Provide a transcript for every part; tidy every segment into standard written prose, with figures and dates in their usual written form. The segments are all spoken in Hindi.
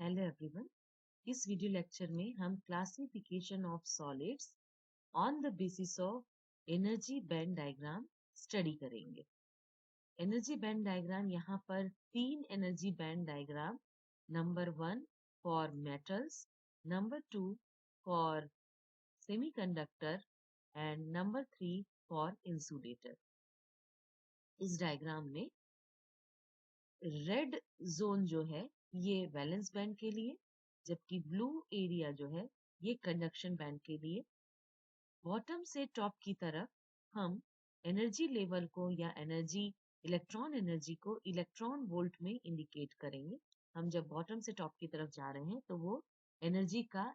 Hello everyone. इस वीडियो लेक्चर में हम classification of solids on the basis of energy band diagram study करेंगे। एनर्जी बैंड डायग्राम यहाँ पर 3 energy band diagram, number 1 for metals, number 2 for semiconductor and number 3 for insulator. इस डायग्राम में रेड जोन जो है ये वैलेंस बैंड के लिए, जबकि ब्लू एरिया जो है ये कंडक्शन बैंड के लिए। बॉटम से टॉप की तरफ हम एनर्जी लेवल को या इलेक्ट्रॉन एनर्जी को इलेक्ट्रॉन वोल्ट में इंडिकेट करेंगे। हम जब बॉटम से टॉप की तरफ जा रहे हैं तो वो एनर्जी का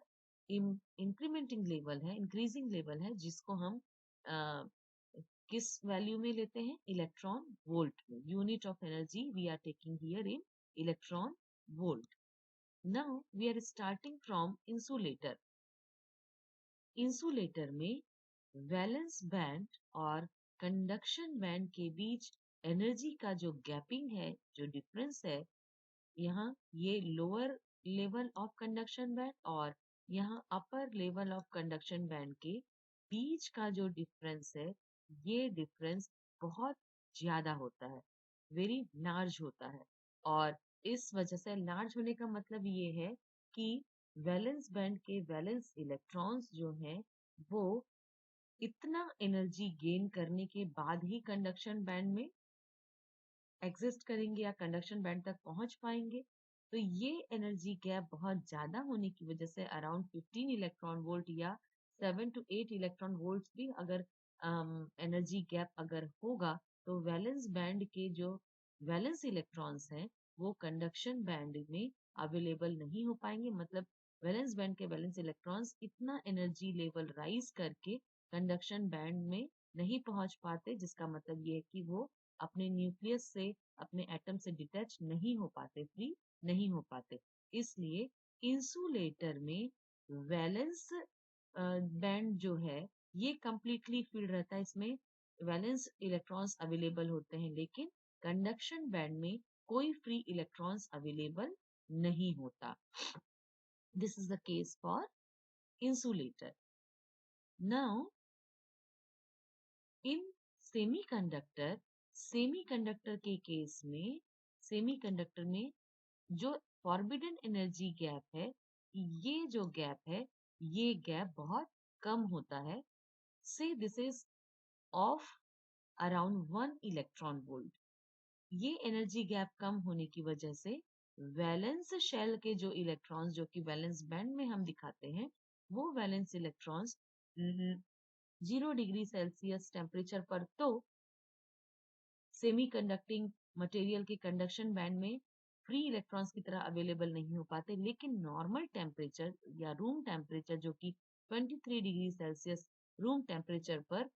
इंक्रीमेंटिंग लेवल है, इंक्रीजिंग लेवल है, जिसको हम किस वैल्यू में लेते हैं? इलेक्ट्रॉन वोल्ट में। Unit of energy we are taking here in electron volt. Now we are starting from insulator. Insulator में वैलेंस बैंड और कंडक्शन बैंड के बीच एनर्जी का जो गैपिंग है, जो डिफरेंस है, यहाँ ये lower level of conduction band और यहाँ upper level of conduction band के बीच का जो डिफरेंस है, ये डिफरेंस बहुत ज्यादा होता है, वेरी लार्ज होता है। और इस वजह से लार्ज होने का मतलब ये है कि वैलेंस बैंड के वैलेंस इलेक्ट्रॉन्स जो हैं वो इतना एनर्जी गेन करने के बाद ही कंडक्शन बैंड में एग्जिस्ट करेंगे या कंडक्शन बैंड तक पहुंच पाएंगे। तो ये एनर्जी गैप बहुत ज्यादा होने की वजह से अराउंड 15 इलेक्ट्रॉन वोल्ट या 7 to 8 इलेक्ट्रॉन वोल्ट भी अगर एनर्जी गैप अगर होगा तो वैलेंस बैंड के जो वैलेंस इलेक्ट्रॉन्स हैं वो कंडक्शन बैंड में अवेलेबल नहीं हो पाएंगे। मतलब वैलेंस बैंड के वैलेंस इलेक्ट्रॉन्स इतना एनर्जी लेवल राइज करके कंडक्शन बैंड में नहीं पहुंच पाते, जिसका मतलब ये है कि वो अपने न्यूक्लियस से, अपने एटम से डिटैच नहीं हो पाते, फ्री नहीं हो पाते। इसलिए इंसुलेटर में वैलेंस बैंड जो है ये कंप्लीटली फिल्ड रहता है, इसमें वैलेंस इलेक्ट्रॉन्स अवेलेबल होते हैं, लेकिन कंडक्शन बैंड में कोई फ्री इलेक्ट्रॉन्स अवेलेबल नहीं होता। This is the case for insulator. Now in semiconductor, semiconductor के केस में, सेमीकंडक्टर में जो फॉरबिडन एनर्जी गैप है, ये जो गैप है ये गैप बहुत कम होता है। से this is of around 1 electron volt. ये एनर्जी गैप कम होने की वजह से वैलेंस शेल के जो इलेक्ट्रॉन्स जो कि वैलेंस बैंड में हम दिखाते हैं, वो valence electrons 0 degree Celsius temperature पर तो सेमी कंडक्टिंग मटेरियल के कंडक्शन बैंड में फ्री इलेक्ट्रॉन्स की तरह अवेलेबल नहीं हो पाते, लेकिन नॉर्मल टेम्परेचर या रूम टेम्परेचर जो कि 23 डिग्री सेल्सियस रूम टेम्परेचर पर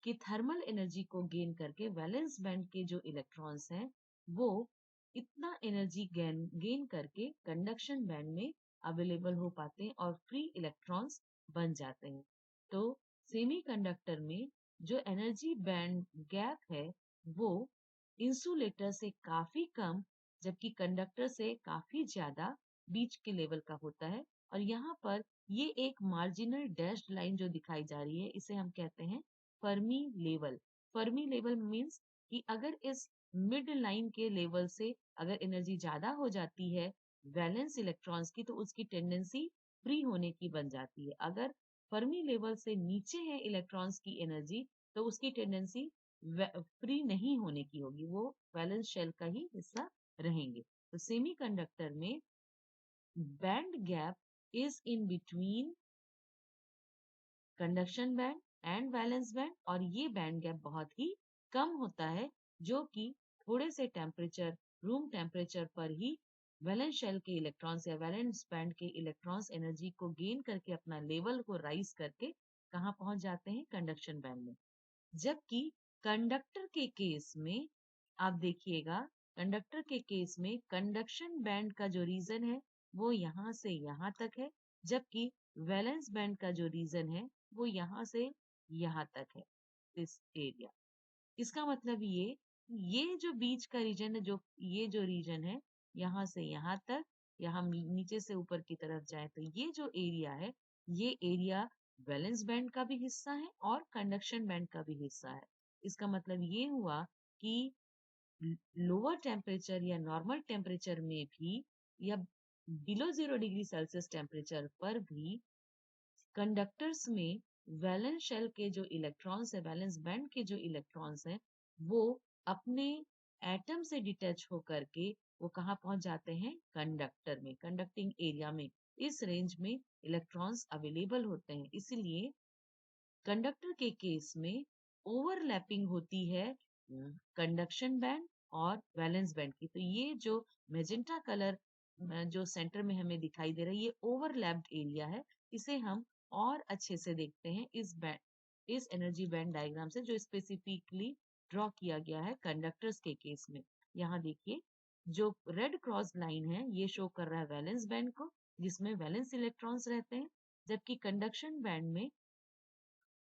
की थर्मल एनर्जी को गेन करके वैलेंस बैंड के जो इलेक्ट्रॉन्स हैं वो इतना एनर्जी गेन करके कंडक्शन बैंड में अवेलेबल हो पाते हैं और फ्री इलेक्ट्रॉन्स बन जाते हैं। तो सेमीकंडक्टर में जो एनर्जी बैंड गैप है वो इंसुलेटर से काफी कम, जबकि कंडक्टर से काफी ज्यादा बीच के लेवल का होता है। और यहाँ पर ये एक मार्जिनल डैश्ड लाइन जो दिखाई जा रही है, इसे हम कहते हैं Fermi level. Fermi level means कि अगर इस मिड लाइन के लेवल से अगर एनर्जी ज्यादा हो जाती है वैलेंस इलेक्ट्रॉन्स की, तो उसकी टेंडेंसी फ्री होने की बन जाती है। अगर फर्मी लेवल से नीचे है इलेक्ट्रॉन्स की एनर्जी तो उसकी टेंडेंसी फ्री नहीं होने की होगी, वो वैलेंस शेल का ही हिस्सा रहेंगे। तो सेमीकंडक्टर में band gap is in between conduction band and valence band, और ये बैंड गैप बहुत ही कम होता है, जो कि थोड़े से टेम्परेचर, रूम टेम्परेचर पर ही वैलेंस शेल के इलेक्ट्रॉन्स या वैलेंस बैंड के इलेक्ट्रॉन्स एनर्जी को गेन करके अपना लेवल को राइज करके कहाँ पहुंच जाते हैं? कंडक्शन बैंड में। जबकि कंडक्टर के केस में आप देखिएगा, कंडक्टर के केस में कंडक्शन बैंड का जो रीजन है वो यहाँ से यहाँ तक है, जबकि वैलेंस बैंड का जो रीजन है वो यहाँ से यहाँ तक है, इस एरिया। इसका मतलब ये जो बीच का रीजन है, जो ये जो रीजन है यहाँ से यहाँ तक, या हम नीचे से ऊपर की तरफ जाएं तो ये जो एरिया है, ये एरिया वैलेंस बैंड का भी हिस्सा है और कंडक्शन बैंड का भी हिस्सा है। इसका मतलब ये हुआ कि लोअर टेम्परेचर या नॉर्मल टेम्परेचर में भी या बिलो 0 डिग्री सेल्सियस टेम्परेचर पर भी कंडक्टर्स में वैलेंस शेल के जो इलेक्ट्रॉन्स है, वैलेंस बैंड के जो इलेक्ट्रॉन्स हैं, वो अपने एटम से डिटैच होकर के वो कहाँ पहुंच जाते हैं? कंडक्टर में, कंडक्टिंग एरिया में। इस रेंज में इलेक्ट्रॉन्स अवेलेबल होते हैं। इसलिए कंडक्टर के केस में ओवरलैपिंग होती है कंडक्शन बैंड और वैलेंस बैंड की। तो ये जो मेजेंटा कलर जो सेंटर में हमें दिखाई दे रहा है, ये ओवरलैप्ड एरिया है। इसे हम और अच्छे से देखते हैं इस एनर्जी बैंड डायग्राम से, जो स्पेसिफिकली ड्रॉ किया गया है कंडक्टर्स के केस में। यहाँ देखिए, जो रेड क्रॉस लाइन है ये शो कर रहा है वैलेंस बैंड को, जिसमें वैलेंस इलेक्ट्रॉन्स रहते हैं, जबकि कंडक्शन बैंड में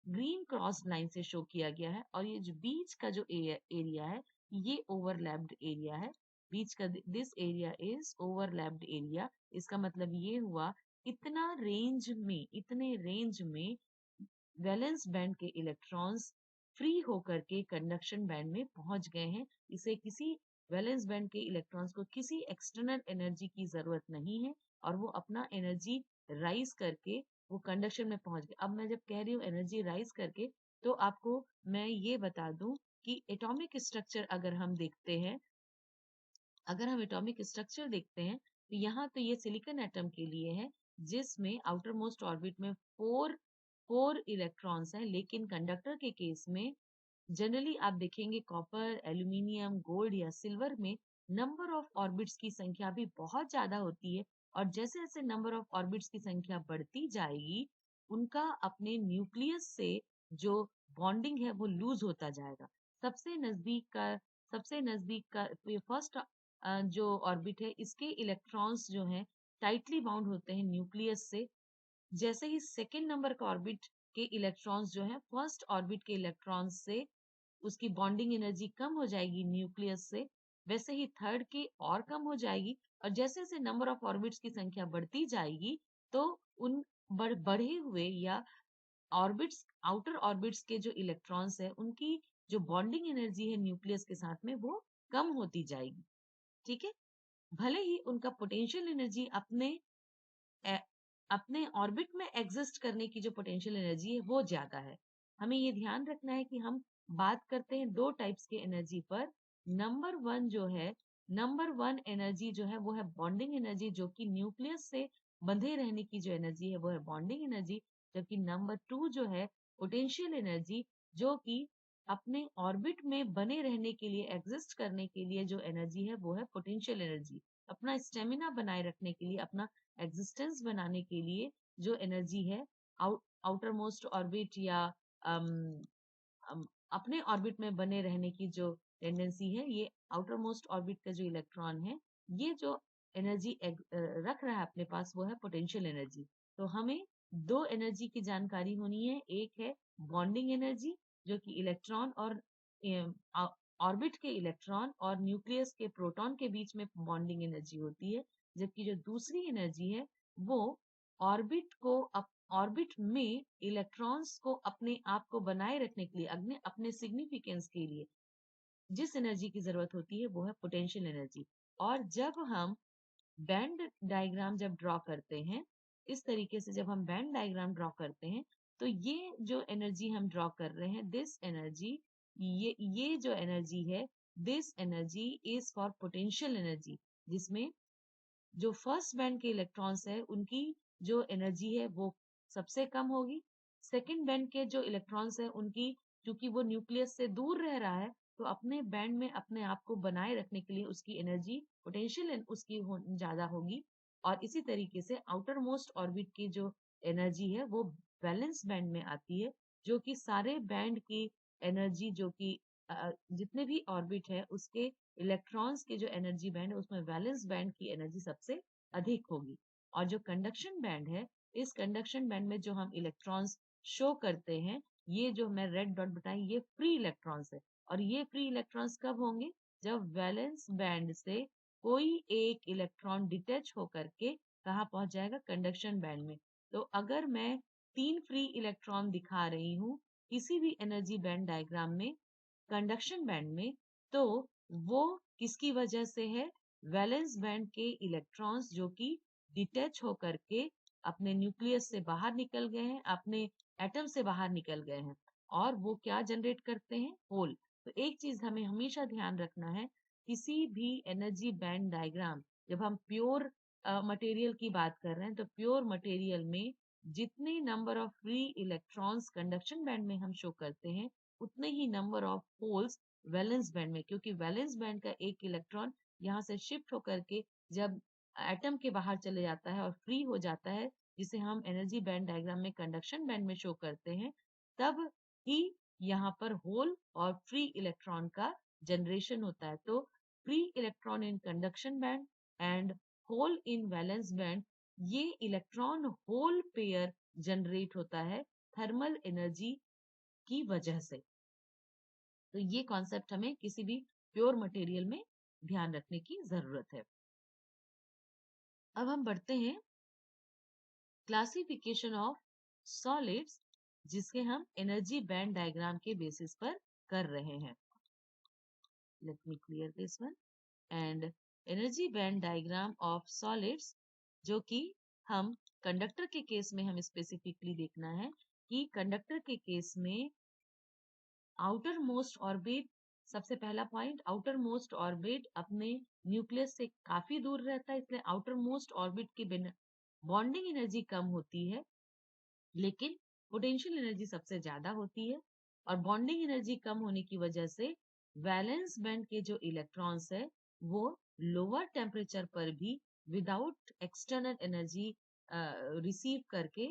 ग्रीन क्रॉस लाइन से शो किया गया है। और ये जो बीच का जो एरिया है, ये ओवरलैप्ड एरिया है। बीच का this area is overlapped area. इसका मतलब ये हुआ, इतने रेंज में वैलेंस बैंड के इलेक्ट्रॉन्स फ्री होकर के कंडक्शन बैंड में पहुंच गए हैं। इसे किसी वैलेंस बैंड के इलेक्ट्रॉन्स को किसी एक्सटर्नल एनर्जी की जरूरत नहीं है और वो अपना एनर्जी राइज करके वो कंडक्शन में पहुंच गए। अब मैं जब कह रही हूँ एनर्जी राइज करके, तो आपको मैं ये बता दूं कि एटॉमिक स्ट्रक्चर अगर हम एटॉमिक स्ट्रक्चर देखते हैं, तो यहाँ तो ये सिलिकॉन एटम के लिए है, जिसमें आउटर मोस्ट ऑर्बिट में फोर इलेक्ट्रॉन्स हैं। लेकिन कंडक्टर के केस में जनरली आप देखेंगे कॉपर, एल्यूमिनियम, गोल्ड या सिल्वर में नंबर ऑफ ऑर्बिट्स की संख्या भी बहुत ज्यादा होती है। और जैसे जैसे नंबर ऑफ ऑर्बिट्स की संख्या बढ़ती जाएगी, उनका अपने न्यूक्लियस से जो बॉन्डिंग है वो लूज होता जाएगा। सबसे नजदीक का फर्स्ट जो ऑर्बिट है, इसके इलेक्ट्रॉन्स जो हैं टाइटली बाउंड होते हैं न्यूक्लियस से। जैसे ही सेकेंड नंबर का ऑर्बिट के इलेक्ट्रॉन्स जो है फर्स्ट ऑर्बिट के इलेक्ट्रॉन्स से उसकी बॉन्डिंग एनर्जी कम हो जाएगी न्यूक्लियस से, वैसे ही थर्ड की और कम हो जाएगी। और जैसे जैसे नंबर ऑफ ऑर्बिट्स की संख्या बढ़ती जाएगी, तो उन बढ़े हुए या ऑर्बिट्स, आउटर ऑर्बिट्स के जो इलेक्ट्रॉन्स है, उनकी जो बॉन्डिंग एनर्जी है न्यूक्लियस के साथ में, वो कम होती जाएगी। ठीक है? भले ही उनका पोटेंशियल एनर्जी अपने ऑर्बिट में एग्जिस्ट करने की जो पोटेंशियल एनर्जी है वो ज्यादा है। हमें ये ध्यान रखना है कि हम बात करते हैं दो टाइप्स के एनर्जी पर। नंबर वन एनर्जी जो है वो है बॉन्डिंग एनर्जी, जो कि न्यूक्लियस से बंधे रहने की जो एनर्जी है वो है बॉन्डिंग एनर्जी। जबकि नंबर टू जो है पोटेंशियल एनर्जी, जो कि अपने ऑर्बिट में बने रहने के लिए, एग्जिस्ट करने के लिए जो एनर्जी है वो है पोटेंशियल एनर्जी। अपना स्टेमिना बनाए रखने के लिए, अपना एग्जिस्टेंस बनाने के लिए जो एनर्जी है, आउटर मोस्ट ऑर्बिट या अम, अपने ऑर्बिट में बने रहने की जो टेंडेंसी है, ये आउटर मोस्ट ऑर्बिट का जो इलेक्ट्रॉन है, ये जो एनर्जी रख रहा है अपने पास, वो है पोटेंशियल एनर्जी। तो हमें दो एनर्जी की जानकारी होनी है। एक है बॉन्डिंग एनर्जी, जो कि इलेक्ट्रॉन और ऑर्बिट के इलेक्ट्रॉन और न्यूक्लियस के प्रोटॉन के बीच में बॉन्डिंग एनर्जी होती है। जबकि जो दूसरी एनर्जी है, वो ऑर्बिट में इलेक्ट्रॉन्स को अपने आप को बनाए रखने के लिए, अपने सिग्निफिकेंस के लिए जिस एनर्जी की जरूरत होती है वो है पोटेंशियल एनर्जी। और जब हम बैंड डायग्राम जब ड्रॉ करते हैं, इस तरीके से जब हम बैंड डायग्राम ड्रॉ करते हैं, तो ये जो एनर्जी हम ड्रॉ कर रहे हैं, ये जो एनर्जी है, this energy is for potential energy, जिसमें जो फर्स्ट बैंड के इलेक्ट्रॉन्स है उनकी जो एनर्जी है वो सबसे कम होगी। सेकंड बैंड के जो इलेक्ट्रॉन्स है उनकी, क्योंकि वो न्यूक्लियस से दूर रह रहा है, तो अपने बैंड में अपने आप को बनाए रखने के लिए उसकी एनर्जी, पोटेंशियल उसकी ज्यादा होगी। और इसी तरीके से आउटर मोस्ट ऑर्बिट की जो एनर्जी है वो बैलेंस बैंड में आती है, जो कि सारे बैंड की एनर्जी, जो कि जितने भी ऑर्बिट है उसके इलेक्ट्रॉन्स के जो एनर्जी बैंड है, उसमें वैलेंस बैंड की एनर्जी सबसे अधिक होगी। और जो कंडक्शन बैंड है, इस कंडक्शन बैंड में जो हम इलेक्ट्रॉन्स शो करते हैं, ये जो मैं रेड डॉट बताई, ये फ्री इलेक्ट्रॉन्स है। और ये फ्री इलेक्ट्रॉन्स कब होंगे? जब वैलेंस बैंड से कोई एक इलेक्ट्रॉन डिटैच होकर के कहाँ पहुंच जाएगा? कंडक्शन बैंड में। तो अगर मैं 3 फ्री इलेक्ट्रॉन दिखा रही हूँ किसी भी एनर्जी बैंड डायग्राम में, कंडक्शन बैंड में, तो वो किसकी वजह से है? वैलेंस बैंड के इलेक्ट्रॉन्स जो कि डिटैच होकर के अपने न्यूक्लियस से बाहर निकल गए हैं, अपने एटम से बाहर निकल गए हैं, और वो क्या जनरेट करते हैं? होल। तो एक चीज हमें हमेशा ध्यान रखना है, किसी भी एनर्जी बैंड डायग्राम, जब हम प्योर मटेरियल की बात कर रहे हैं, तो प्योर मटेरियल में जितने number of free electrons conduction band में हम शो करते हैं, उतने ही number of holes valence band में, क्योंकि वैलेंस बैंड का एक इलेक्ट्रॉन यहाँ से शिफ्ट होकर के जब एटम के बाहर चले जाता है और फ्री हो जाता है, जिसे हम एनर्जी बैंड डायग्राम में कंडक्शन बैंड में शो करते हैं, तब ही यहाँ पर होल और फ्री इलेक्ट्रॉन का जनरेशन होता है। तो free electron in conduction band and hole in valence band, ये इलेक्ट्रॉन होल पेयर जनरेट होता है थर्मल एनर्जी की वजह से। तो ये कॉन्सेप्ट हमें किसी भी प्योर मटेरियल में ध्यान रखने की जरूरत है। अब हम बढ़ते हैं क्लासिफिकेशन ऑफ सॉलिड्स, जिसके हम एनर्जी बैंड डायग्राम के बेसिस पर कर रहे हैं। Let me clear this one. And energy band diagram of solids, जो कि हम कंडक्टर के केस में हमें स्पेसिफिकली देखना है कि कंडक्टर के केस में आउटर मोस्ट ऑर्बिट, सबसे पहला पॉइंट, आउटर मोस्ट ऑर्बिट अपने न्यूक्लियस से काफी दूर रहता है, इसलिए आउटर मोस्ट ऑर्बिट की बिना बॉन्डिंग एनर्जी कम होती है, लेकिन पोटेंशियल एनर्जी सबसे ज्यादा होती है। और बॉन्डिंग एनर्जी कम होने की वजह से वैलेंस बैंड के जो इलेक्ट्रॉन्स है वो लोअर टेम्परेचर पर भी विदाउट एक्सटर्नल एनर्जी रिसीव करके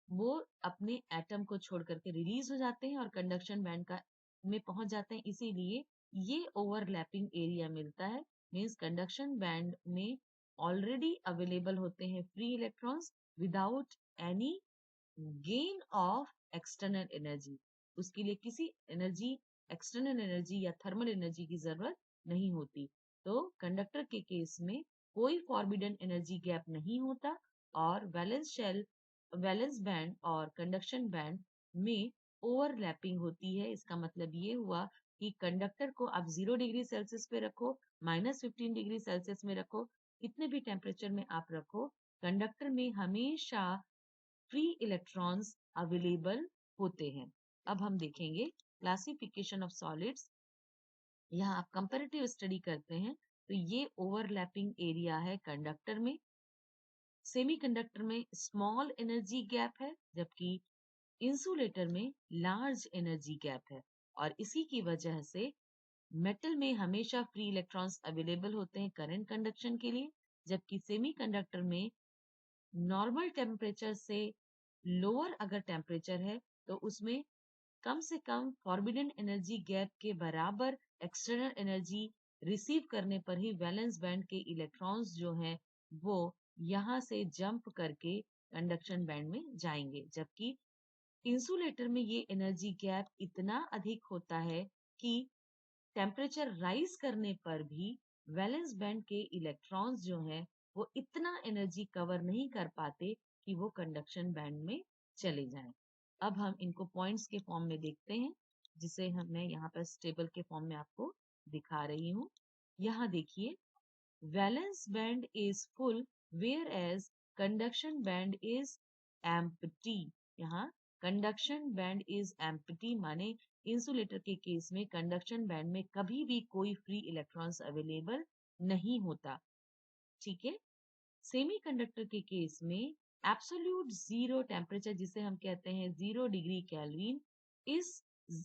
वो अपने एटम को छोड़ करके रिलीज हो जाते हैं और कंडक्शन बैंड का में पहुंच जाते हैं। इसीलिए ये ओवरलैपिंग एरिया मिलता है, मींस कंडक्शन बैंड में ऑलरेडी अवेलेबल होते हैं free electrons without any gain of external energy. उसके लिए किसी एनर्जी, एक्सटर्नल एनर्जी या थर्मल एनर्जी की जरूरत नहीं होती। तो कंडक्टर के केस में कोई फॉरबिडन एनर्जी गैप नहीं होता, और वैलेंस बैंड और कंडक्शन बैंड में ओवरलैपिंग होती है। इसका मतलब ये हुआ कि कंडक्टर को आप 0 डिग्री सेल्सियस पे रखो, -15 डिग्री सेल्सियस में रखो, कितने भी टेम्परेचर में आप रखो, कंडक्टर में हमेशा फ्री इलेक्ट्रॉन्स अवेलेबल होते हैं। अब हम देखेंगे क्लासिफिकेशन ऑफ सॉलिड्स। यहाँ आप कंपैरेटिव स्टडी करते हैं, तो ये ओवरलैपिंग एरिया है कंडक्टर में। सेमीकंडक्टर में स्मॉल एनर्जी गैप है, जबकि इंसुलेटर में लार्ज एनर्जी गैप है, और इसी की वजह से मेटल में हमेशा फ्री इलेक्ट्रॉन्स अवेलेबल होते हैं करंट कंडक्शन के लिए, जबकि सेमीकंडक्टर में नॉर्मल टेम्परेचर से लोअर अगर टेम्परेचर है तो उसमें कम से कम फॉरबिडन एनर्जी गैप के बराबर एक्सटर्नल एनर्जी रिसीव करने पर ही वैलेंस बैंड के इलेक्ट्रॉन्स जो हैं वो यहाँ से जंप करके कंडक्शन बैंड में जाएंगे, जबकि इंसुलेटर में ये एनर्जी गैप इतना अधिक होता है कि टेम्परेचर राइज करने पर भी वैलेंस बैंड के इलेक्ट्रॉन्स जो हैं वो इतना एनर्जी कवर नहीं कर पाते कि वो कंडक्शन बैंड में चले जाएं। अब हम इनको पॉइंट्स के फॉर्म में देखते हैं, जिसे मैं यहाँ पर टेबल के फॉर्म में आपको दिखा रही हूँ। यहाँ देखिए, valence band is full whereas conduction band is empty. यहाँ कंडक्शन बैंड इज एम्प्टी माने इंसुलेटर के केस में कंडक्शन बैंड में कभी भी कोई फ्री इलेक्ट्रॉन्स अवेलेबल नहीं होता। ठीक है। सेमीकंडक्टर के केस में एब्सोल्यूट जीरो टेम्परेचर, जिसे हम कहते हैं 0 डिग्री केल्विन, इस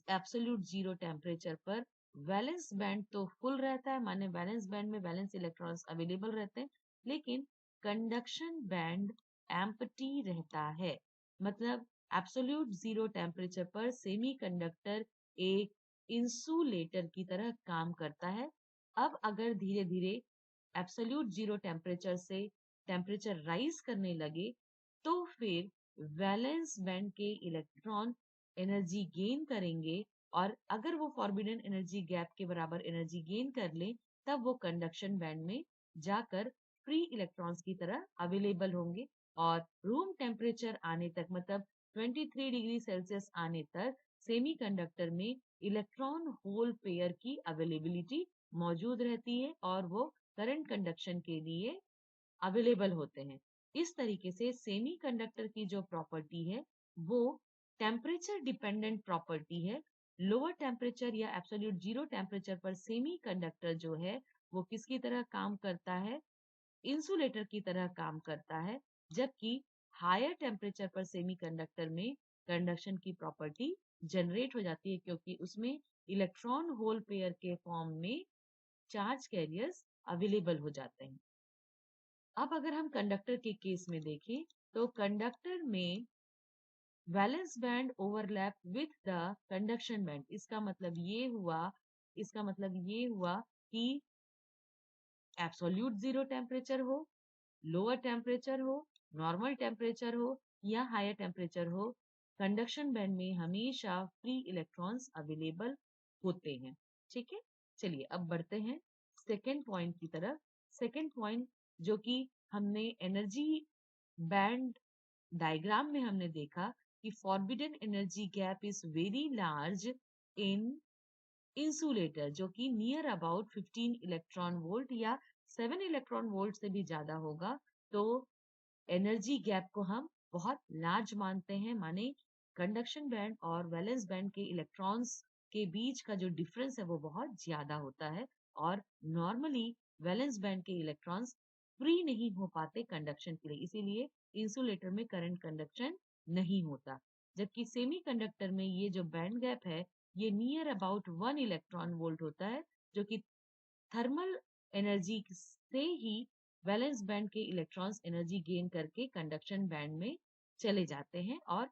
एब्सोल्यूट जीरो टेम्परेचर पर वैलेंस बैंड तो फुल रहता है, माने वैलेंस बैंड में वैलेंस इलेक्ट्रॉन्स अवेलेबल रहते हैं, लेकिन कंडक्शन बैंड एम्प्टी रहता है। मतलब एब्सोल्यूट जीरो टेम्परेचर पर सेमीकंडक्टर एक इंसुलेटर की तरह काम करता है। अब अगर धीरे धीरे एब्सोल्यूट जीरो टेम्परेचर से टेम्परेचर राइज करने लगे, तो फिर वैलेंस बैंड के इलेक्ट्रॉन एनर्जी गेन करेंगे, और अगर वो फॉरबिडन एनर्जी गैप के बराबर एनर्जी गेन कर ले, तब वो कंडक्शन बैंड में जाकर फ्री इलेक्ट्रॉन्स की तरह अवेलेबल होंगे और रूम टेम्परेचर आने तक मतलब 23 डिग्री सेल्सियस आने तक सेमीकंडक्टर में इलेक्ट्रॉन होल पेयर की अवेलेबिलिटी मौजूद रहती है और वो करंट कंडक्शन के लिए अवेलेबल होते हैं। इस तरीके से सेमीकंडक्टर की जो प्रॉपर्टी है वो टेम्परेचर डिपेंडेंट प्रॉपर्टी है। लोअर टेम्परेचर या एब्सोल्यूट जीरो टेम्परेचर पर सेमीकंडक्टर जो है वो किसकी तरह काम करता है, इंसुलेटर की तरह काम करता है, जबकि हायर टेम्परेचर पर सेमीकंडक्टर में कंडक्शन की प्रॉपर्टी जनरेट हो जाती है क्योंकि उसमें इलेक्ट्रॉन होल पेयर के फॉर्म में चार्ज कैरियर्स अवेलेबल हो जाते हैं। अब अगर हम कंडक्टर के केस में देखें तो कंडक्टर में valence band overlap with the conduction band. इसका मतलब ये हुआ कि एब्सोल्यूट जीरो टेम्परेचर हो, लोअर टेम्परेचर हो, नॉर्मल टेम्परेचर हो या हायर टेम्परेचर हो, कंडक्शन बैंड में हमेशा फ्री इलेक्ट्रॉन्स अवेलेबल होते हैं। ठीक है, चलिए अब बढ़ते हैं सेकेंड पॉइंट की तरफ। सेकेंड पॉइंट जो कि हमने एनर्जी बैंड डायग्राम में हमने देखा कि forbidden energy gap is very large in insulator जो कि नियर अबाउट 15 इलेक्ट्रॉन वोल्ट या 7 इलेक्ट्रॉन वोल्ट से भी ज्यादा होगा। तो एनर्जी गैप को हम बहुत लार्ज मानते हैं, माने कंडक्शन बैंड और वैलेंस बैंड के इलेक्ट्रॉन्स के बीच का जो डिफरेंस है वो बहुत ज्यादा होता है और नॉर्मली वैलेंस बैंड के इलेक्ट्रॉन्स फ्री नहीं हो पाते कंडक्शन के लिए, इसीलिए इंसुलेटर में करंट कंडक्शन नहीं होता। जबकि सेमीकंडक्टर में ये जो बैंड गैप है ये नियर अबाउट 1 इलेक्ट्रॉन वोल्ट होता है जो कि थर्मल एनर्जी से ही वैलेंस बैंड के इलेक्ट्रॉन्स एनर्जी गेन करके कंडक्शन बैंड में चले जाते हैं और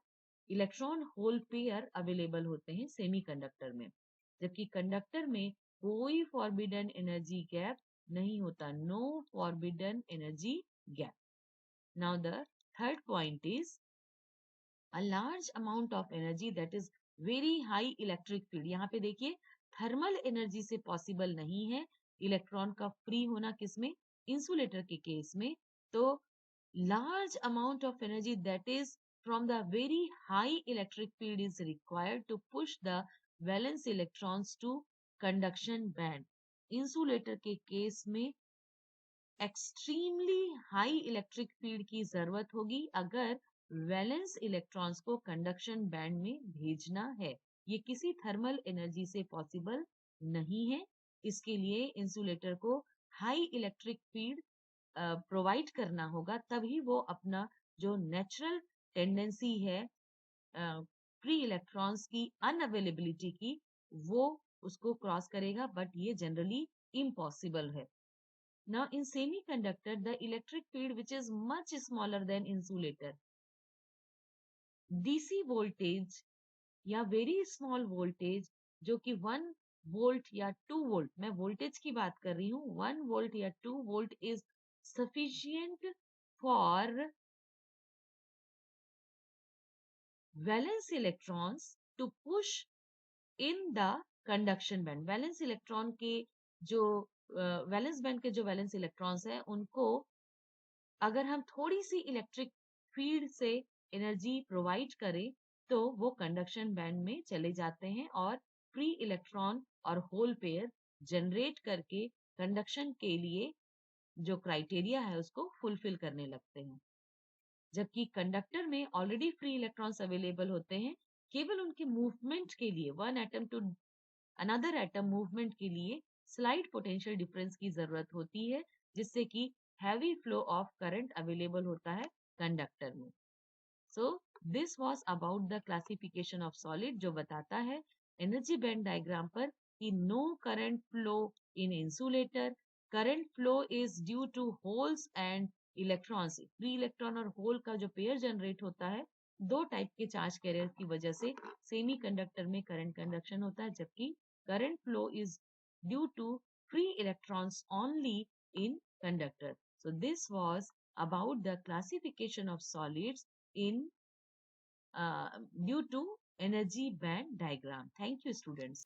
इलेक्ट्रॉन होल पेयर अवेलेबल होते हैं सेमीकंडक्टर में। जबकि कंडक्टर में कोई फॉरबिडन एनर्जी गैप नहीं होता, no forbidden energy gap. Now the third point is a large amount of energy that is very high electric field। यहाँ पे देखिए थर्मल एनर्जी से पॉसिबल नहीं है इलेक्ट्रॉन का फ्री होना, किसमें, इंसुलेटर के केस में। तो large amount of energy that is from the very high electric field is required to push the valence electrons to conduction band। Insulator के केस में एक्सट्रीमली हाई इलेक्ट्रिक फील्ड की जरूरत होगी अगर वैलेंस इलेक्ट्रॉन्स को कंडक्शन बैंड में भेजना है। ये किसी थर्मल एनर्जी से पॉसिबल नहीं है। इसके लिए इंसुलेटर को हाई इलेक्ट्रिक फील्ड प्रोवाइड करना होगा, तभी वो अपना जो नेचुरल टेंडेंसी है फ्री इलेक्ट्रॉन्स की अनअवेलेबिलिटी की वो उसको क्रॉस करेगा, बट ये जनरली इम्पॉसिबल है। Now, in semiconductor, the electric field which is much smaller than insulator, DC voltage या वेरी स्मॉल वोल्टेज जो कि 1 वोल्ट या 2 वोल्ट, मैं वोल्टेज की बात कर रही हूँ, 1 वोल्ट या 2 volt is sufficient for valence electrons to push in the conduction band. Valence electron के जो वैलेंस बैंड के जो वैलेंस इलेक्ट्रॉन्स हैं उनको अगर हम थोड़ी सी इलेक्ट्रिक फील्ड से एनर्जी प्रोवाइड करें तो वो कंडक्शन बैंड में चले जाते हैं और फ्री इलेक्ट्रॉन और होल पेयर जनरेट करके कंडक्शन के लिए जो क्राइटेरिया है उसको फुलफिल करने लगते हैं। जबकि कंडक्टर में ऑलरेडी फ्री इलेक्ट्रॉन्स अवेलेबल होते हैं, केवल उनके मूवमेंट के लिए one atom to another atom movement के लिए स्लाइड पोटेंशियल डिफरेंस की जरूरत होती है, जिससे कि heavy flow of current available होता है कंडक्टर में। So this was about the classification of solid, जो बताता है एनर्जी बैंड डायग्राम पर कि no current flow in insulator, current flow is due to holes and electrons. Free electron और होल का जो पेयर जनरेट होता है दो टाइप के चार्ज कैरियर की वजह से सेमीकंडक्टर में करंट कंडक्शन होता है, जबकि current flow is due to free electrons only in conductor। So this was about the classification of solids in due to energy band diagram. Thank you, students.